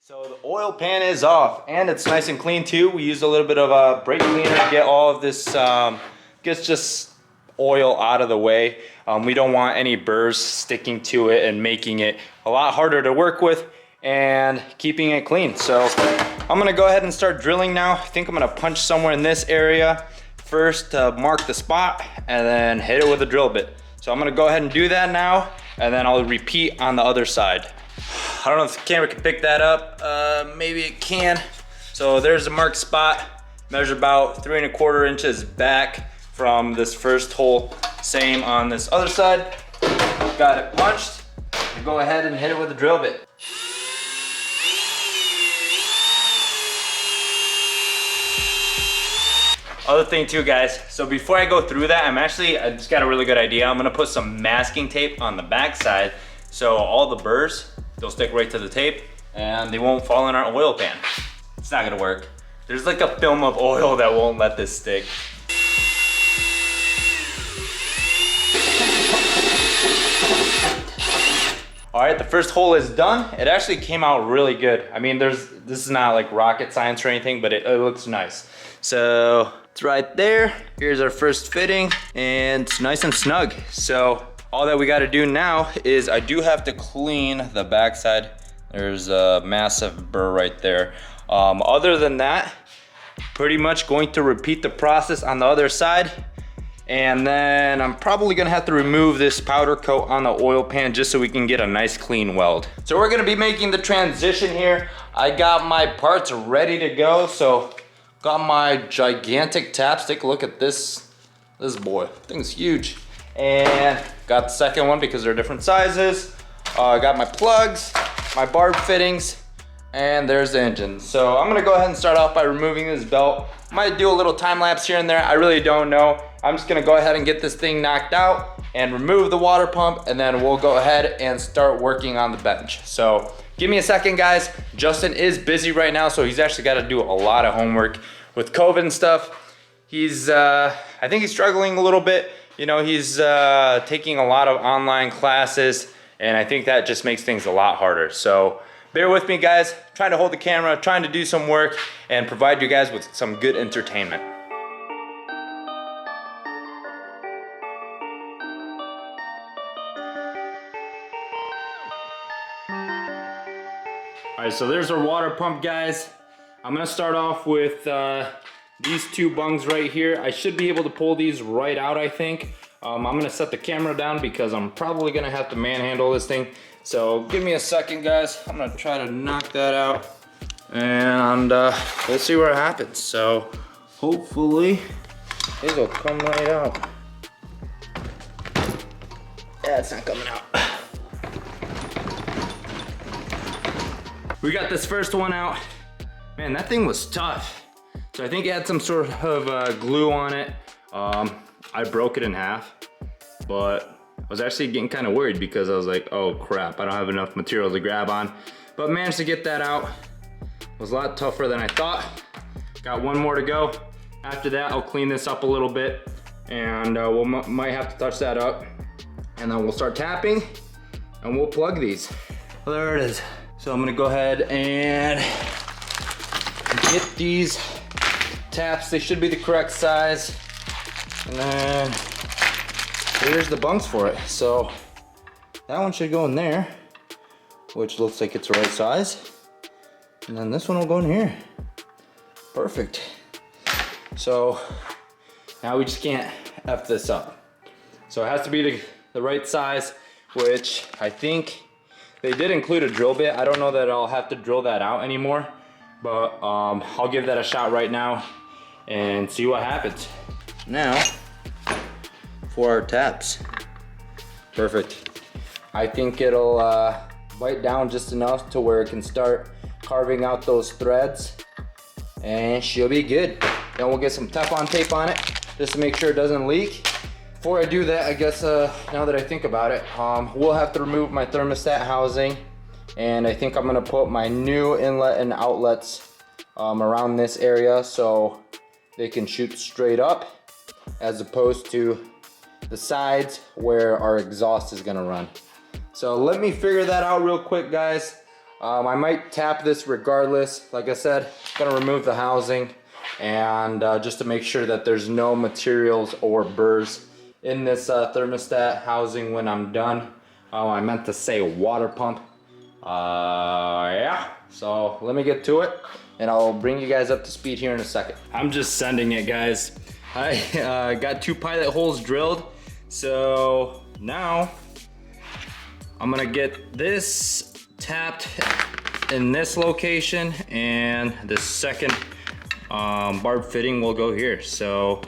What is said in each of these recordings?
So the oil pan is off and it's nice and clean too. We used a little bit of a brake cleaner to get all of this, gets just oil out of the way. We don't want any burrs sticking to it and making it a lot harder to work with and keeping it clean. So I'm gonna go ahead and start drilling now. I think I'm gonna punch somewhere in this area first to mark the spot and then hit it with a drill bit. So I'm gonna go ahead and do that now and then I'll repeat on the other side. I don't know if the camera can pick that up. Maybe it can. So there's a marked spot. Measure about 3 1/4 inches back from this first hole. Same on this other side. Got it punched. Go ahead and hit it with a drill bit. Other thing too, guys, so before I go through that, I just got a really good idea. I'm gonna put some masking tape on the back side so all the burrs, they'll stick right to the tape and they won't fall in our oil pan. It's not gonna work. There's like a film of oil that won't let this stick. All right, the first hole is done. It actually came out really good. I mean, this is not like rocket science or anything, but it looks nice. So it's right there. Here's our first fitting and it's nice and snug. So all that we got to do now is I do have to clean the backside. There's a massive burr right there. Other than that, pretty much going to repeat the process on the other side. And then I'm probably gonna have to remove this powder coat on the oil pan just so we can get a nice clean weld. So we're gonna be making the transition here. I got my parts ready to go. So got my gigantic taps. Take a look at this boy. Thing's huge. And got the second one because they're different sizes. I got my plugs, my barb fittings, and there's the engine. So I'm gonna go ahead and start off by removing this belt. Might do a little time lapse here and there. I really don't know. I'm just gonna go ahead and get this thing knocked out and remove the water pump, and then we'll go ahead and start working on the bench. So give me a second, guys. Justin is busy right now, so he's actually gotta do a lot of homework with COVID and stuff. He's, I think he's struggling a little bit. You know, he's taking a lot of online classes, and I think that just makes things a lot harder. So bear with me, guys. Trying to hold the camera, trying to do some work, and provide you guys with some good entertainment. All right, so there's our water pump, guys. I'm gonna start off with these two bungs right here. I should be able to pull these right out, I think. I'm gonna set the camera down because I'm probably gonna have to manhandle this thing. So give me a second, guys. I'm gonna try to knock that out and we'll see what happens. So hopefully these will come right out. Yeah, it's not coming out. We got this first one out. Man, that thing was tough. So I think it had some sort of glue on it. I broke it in half, but I was actually getting kind of worried because I was like, oh crap, I don't have enough material to grab on. But managed to get that out. It was a lot tougher than I thought. Got one more to go. After that, I'll clean this up a little bit and might have to touch that up. And then we'll start tapping and we'll plug these. Well, there it is. So I'm gonna go ahead and get these taps. They should be the correct size. And then here's the bungs for it. So that one should go in there, which looks like it's the right size. And then this one will go in here. Perfect. So now we just can't F this up. So it has to be the right size, which I think they did include a drill bit. I don't know that I'll have to drill that out anymore, but I'll give that a shot right now and see what happens. Now, for our taps. Perfect. I think it'll bite down just enough to where it can start carving out those threads and she'll be good. Then we'll get some Teflon tape on it just to make sure it doesn't leak. Before I do that, I guess now that I think about it, we'll have to remove my thermostat housing, and I think I'm gonna put my new inlet and outlets around this area so they can shoot straight up as opposed to the sides where our exhaust is gonna run. So let me figure that out real quick, guys. I might tap this regardless. Like I said, gonna remove the housing and just to make sure that there's no materials or burrs in this thermostat housing when I'm done. I meant to say water pump. Yeah, so let me get to it and I'll bring you guys up to speed here in a second. I'm just sending it, guys. I got 2 pilot holes drilled, so now I'm gonna get this tapped in this location and the second barb fitting will go here. So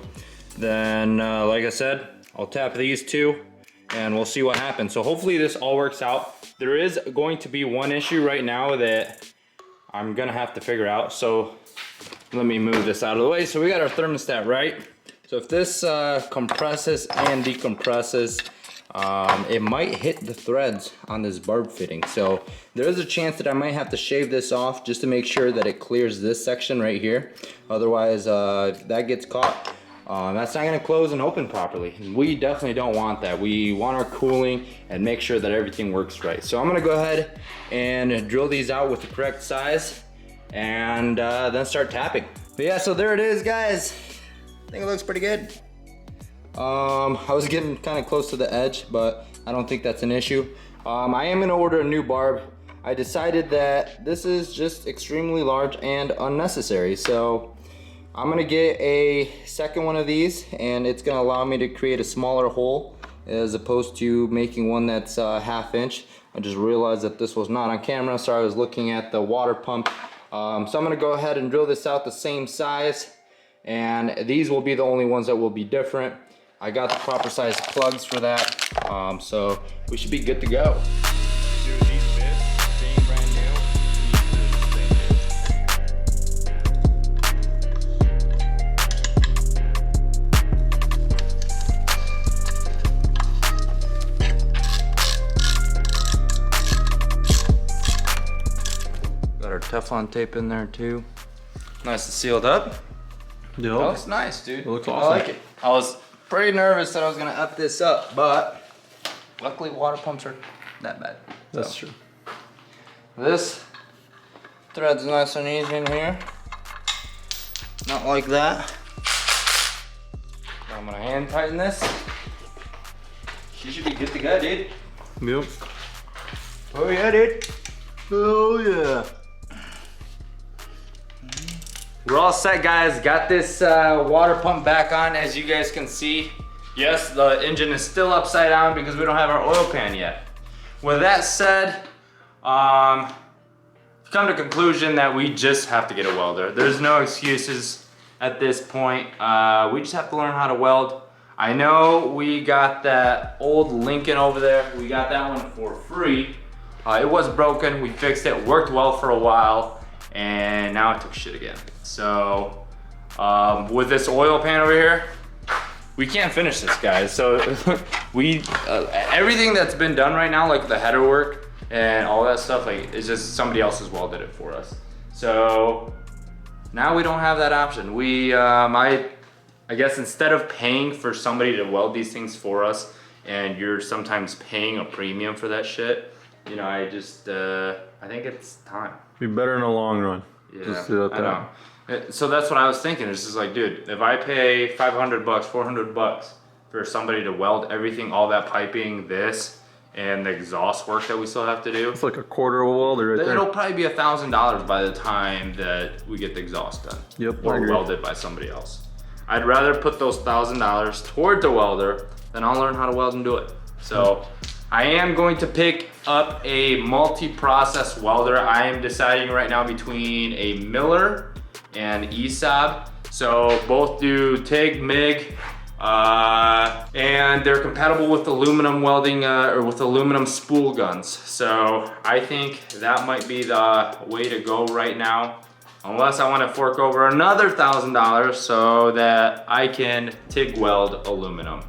then like I said, I'll tap these 2 and we'll see what happens. So hopefully this all works out. There is going to be one issue right now that I'm gonna have to figure out. So let me move this out of the way. So we got our thermostat right. So if this compresses and decompresses, it might hit the threads on this barb fitting. So there is a chance that I might have to shave this off just to make sure that it clears this section right here. Otherwise, if that gets caught, that's not gonna close and open properly. We definitely don't want that. We want our cooling and make sure that everything works right. So I'm gonna go ahead and drill these out with the correct size and then start tapping. But yeah, so there it is, guys. I think it looks pretty good. I was getting kind of close to the edge, but I don't think that's an issue. I am gonna order a new barb. I decided that this is just extremely large and unnecessary. So I'm gonna get a second one of these and it's gonna allow me to create a smaller hole as opposed to making one that's ½ inch. I just realized that this was not on camera, so I was looking at the water pump. So I'm gonna go ahead and drill this out the same size, and these will be the only ones that will be different. I got the proper size plugs for that, so we should be good to go. Got our Teflon tape in there too. Nice and sealed up. Yep. That looks nice, dude. It looks awesome. I like it. I was pretty nervous that I was gonna up this up, but luckily water pumps are that bad. That's true. This thread's nice and easy in here. Not like that. Now I'm gonna hand tighten this. She should be good to go, dude. Yep. Oh yeah, dude. Oh yeah. We're all set, guys. Got this water pump back on, as you guys can see. Yes, the engine is still upside down because we don't have our oil pan yet. With that said, come to conclusion that we just have to get a welder. There's no excuses at this point. We just have to learn how to weld. I know we got that old Lincoln over there. We got that one for free. It was broken, we fixed it, worked well for a while, and now it took shit again. So with this oil pan over here, we can't finish this, guys. So we everything that's been done right now, like the header work and all that stuff, like it's just somebody else has welded it for us. So now we don't have that option. We I guess instead of paying for somebody to weld these things for us, and you're sometimes paying a premium for that shit, you know, I just I think it's time. Be better in the long run. Yeah, just I know. So that's what I was thinking. It's just like, dude, if I pay $500, $400 for somebody to weld everything, all that piping, this, and the exhaust work that we still have to do, it's like a quarter of a welder right there. It'll probably be $1,000 by the time that we get the exhaust done. Yep, or welded by somebody else. I'd rather put those $1,000 toward the welder than I'll learn how to weld and do it. So I am going to pick up a multi-process welder. I am deciding right now between a Miller and Esab. So both do TIG, MIG, and they're compatible with aluminum welding or with aluminum spool guns. So I think that might be the way to go right now, unless I want to fork over another $1,000 so that I can TIG weld aluminum.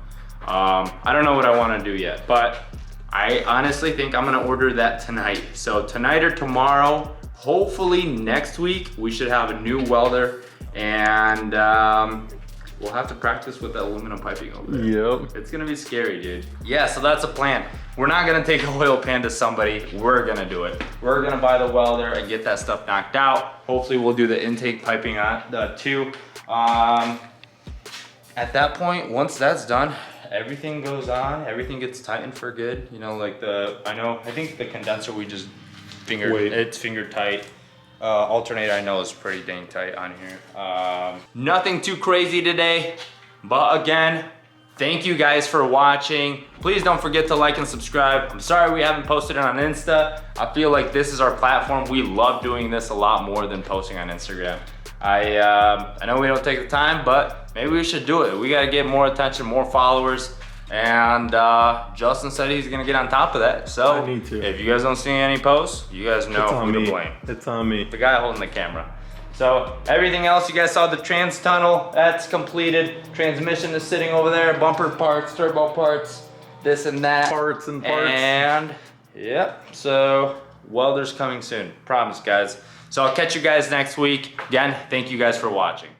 I don't know what I want to do yet, but I honestly think I'm gonna order that tonight. So tonight or tomorrow, hopefully next week, we should have a new welder. And we'll have to practice with the aluminum piping over there. Yep. It's gonna be scary, dude. Yeah, so that's the plan. We're not gonna take a oil pan to somebody. We're gonna do it. We're gonna buy the welder and get that stuff knocked out. Hopefully we'll do the intake piping on too. At that point, once that's done, everything goes on, everything gets tightened for good. You know, like I think the condenser we just it's finger tight. Alternator I know is pretty dang tight on here. Nothing too crazy today, but again, thank you guys for watching. Please don't forget to like and subscribe. I'm sorry we haven't posted it on Insta. I feel like this is our platform. We love doing this a lot more than posting on Instagram. I know we don't take the time, but maybe we should do it. We gotta get more attention, more followers. And Justin said he's gonna get on top of that. So I need to. If you guys don't see any posts, you guys know who to blame. It's on me. The guy holding the camera. So everything else, you guys saw the trans tunnel, that's completed. Transmission is sitting over there, bumper parts, turbo parts, this and that. Parts. And yep, so welder's coming soon, promise guys. So I'll catch you guys next week. Again, thank you guys for watching.